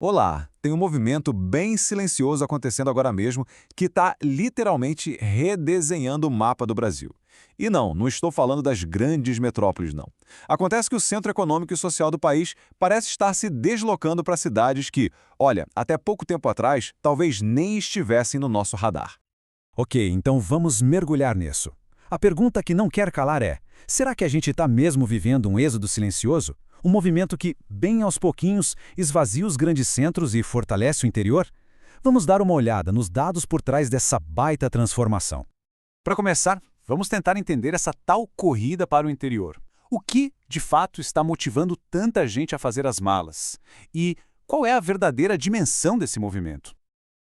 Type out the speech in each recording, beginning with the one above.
Olá, tem um movimento bem silencioso acontecendo agora mesmo que está literalmente redesenhando o mapa do Brasil. E não estou falando das grandes metrópoles, não. Acontece que o centro econômico e social do país parece estar se deslocando para cidades que, olha, até pouco tempo atrás, talvez nem estivessem no nosso radar. Ok, então vamos mergulhar nisso. A pergunta que não quer calar é: será que a gente está mesmo vivendo um êxodo silencioso? Um movimento que, bem aos pouquinhos, esvazia os grandes centros e fortalece o interior? Vamos dar uma olhada nos dados por trás dessa baita transformação. Para começar, vamos tentar entender essa tal corrida para o interior. O que, de fato, está motivando tanta gente a fazer as malas? E qual é a verdadeira dimensão desse movimento?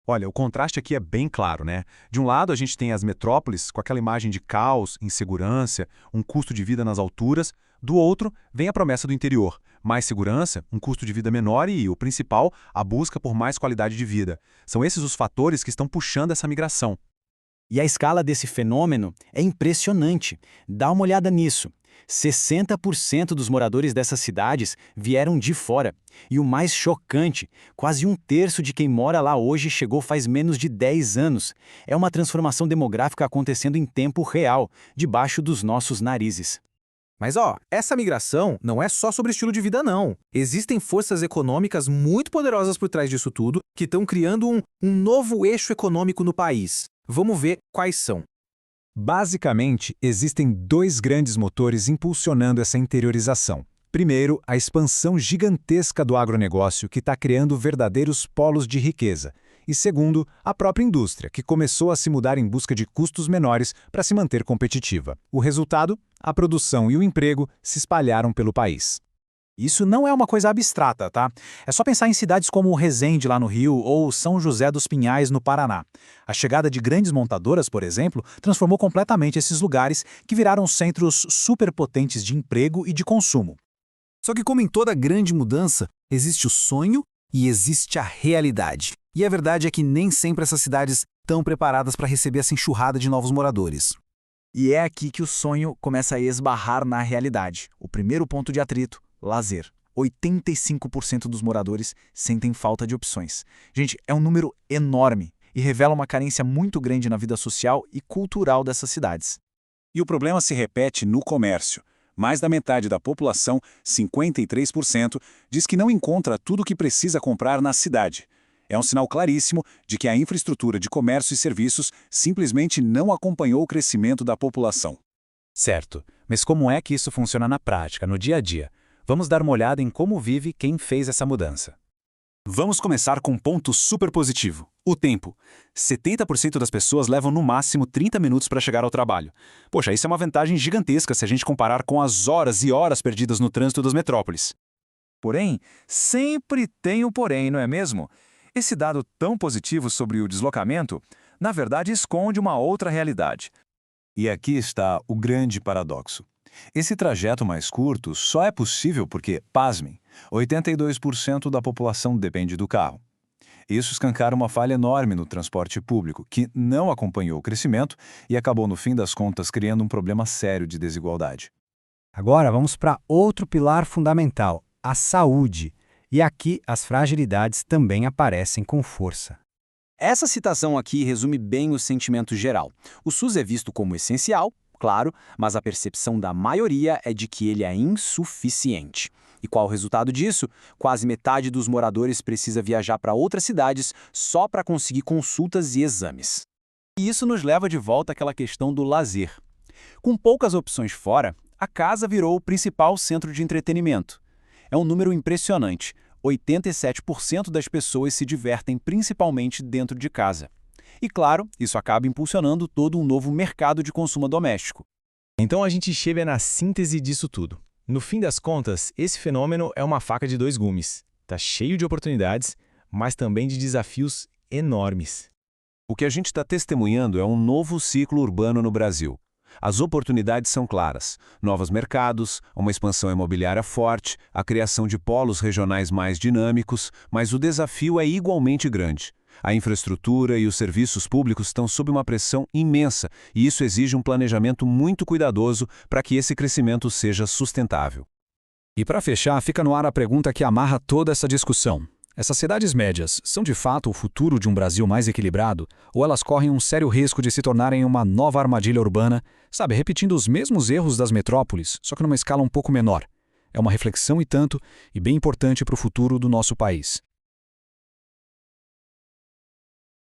Olha, o contraste aqui é bem claro, né? De um lado, a gente tem as metrópoles, com aquela imagem de caos, insegurança, um custo de vida nas alturas. Do outro, vem a promessa do interior. Mais segurança, um custo de vida menor e, o principal, a busca por mais qualidade de vida. São esses os fatores que estão puxando essa migração. E a escala desse fenômeno é impressionante. Dá uma olhada nisso. 60% dos moradores dessas cidades vieram de fora. E o mais chocante, quase um terço de quem mora lá hoje chegou faz menos de 10 anos. É uma transformação demográfica acontecendo em tempo real, debaixo dos nossos narizes. Mas essa migração não é só sobre estilo de vida não. Existem forças econômicas muito poderosas por trás disso tudo que estão criando um novo eixo econômico no país. Vamos ver quais são. Basicamente, existem dois grandes motores impulsionando essa interiorização. Primeiro, a expansão gigantesca do agronegócio, que está criando verdadeiros polos de riqueza. E segundo, a própria indústria, que começou a se mudar em busca de custos menores para se manter competitiva. O resultado? A produção e o emprego se espalharam pelo país. Isso não é uma coisa abstrata, tá? É só pensar em cidades como Resende, lá no Rio, ou São José dos Pinhais, no Paraná. A chegada de grandes montadoras, por exemplo, transformou completamente esses lugares que viraram centros superpotentes de emprego e de consumo. Só que como em toda grande mudança, existe o sonho e existe a realidade. E a verdade é que nem sempre essas cidades estão preparadas para receber essa enxurrada de novos moradores. E é aqui que o sonho começa a esbarrar na realidade. O primeiro ponto de atrito: lazer. 85% dos moradores sentem falta de opções. Gente, é um número enorme e revela uma carência muito grande na vida social e cultural dessas cidades. E o problema se repete no comércio. Mais da metade da população, 53%, diz que não encontra tudo o que precisa comprar na cidade. É um sinal claríssimo de que a infraestrutura de comércio e serviços simplesmente não acompanhou o crescimento da população. Certo, mas como é que isso funciona na prática, no dia a dia? Vamos dar uma olhada em como vive quem fez essa mudança. Vamos começar com um ponto super positivo: o tempo. 70% das pessoas levam no máximo 30 minutos para chegar ao trabalho. Poxa, isso é uma vantagem gigantesca se a gente comparar com as horas e horas perdidas no trânsito das metrópoles. Porém, sempre tem um porém, não é mesmo? Esse dado tão positivo sobre o deslocamento, na verdade, esconde uma outra realidade. E aqui está o grande paradoxo. Esse trajeto mais curto só é possível porque, pasmem, 82% da população depende do carro. Isso escancara uma falha enorme no transporte público, que não acompanhou o crescimento e acabou, no fim das contas, criando um problema sério de desigualdade. Agora vamos para outro pilar fundamental: a saúde. E aqui as fragilidades também aparecem com força. Essa citação aqui resume bem o sentimento geral. O SUS é visto como essencial, claro, mas a percepção da maioria é de que ele é insuficiente. E qual o resultado disso? Quase metade dos moradores precisa viajar para outras cidades só para conseguir consultas e exames. E isso nos leva de volta àquela questão do lazer. Com poucas opções fora, a casa virou o principal centro de entretenimento. É um número impressionante: 87% das pessoas se divertem principalmente dentro de casa. E claro, isso acaba impulsionando todo um novo mercado de consumo doméstico. Então a gente chega na síntese disso tudo. No fim das contas, esse fenômeno é uma faca de dois gumes. Está cheio de oportunidades, mas também de desafios enormes. O que a gente está testemunhando é um novo ciclo urbano no Brasil. As oportunidades são claras: novos mercados, uma expansão imobiliária forte, a criação de polos regionais mais dinâmicos, mas o desafio é igualmente grande. A infraestrutura e os serviços públicos estão sob uma pressão imensa e isso exige um planejamento muito cuidadoso para que esse crescimento seja sustentável. E para fechar, fica no ar a pergunta que amarra toda essa discussão: Essas cidades médias são de fato o futuro de um Brasil mais equilibrado, ou elas correm um sério risco de se tornarem uma nova armadilha urbana, sabe, repetindo os mesmos erros das metrópoles, só que numa escala um pouco menor? É uma reflexão e tanto, e bem importante para o futuro do nosso país.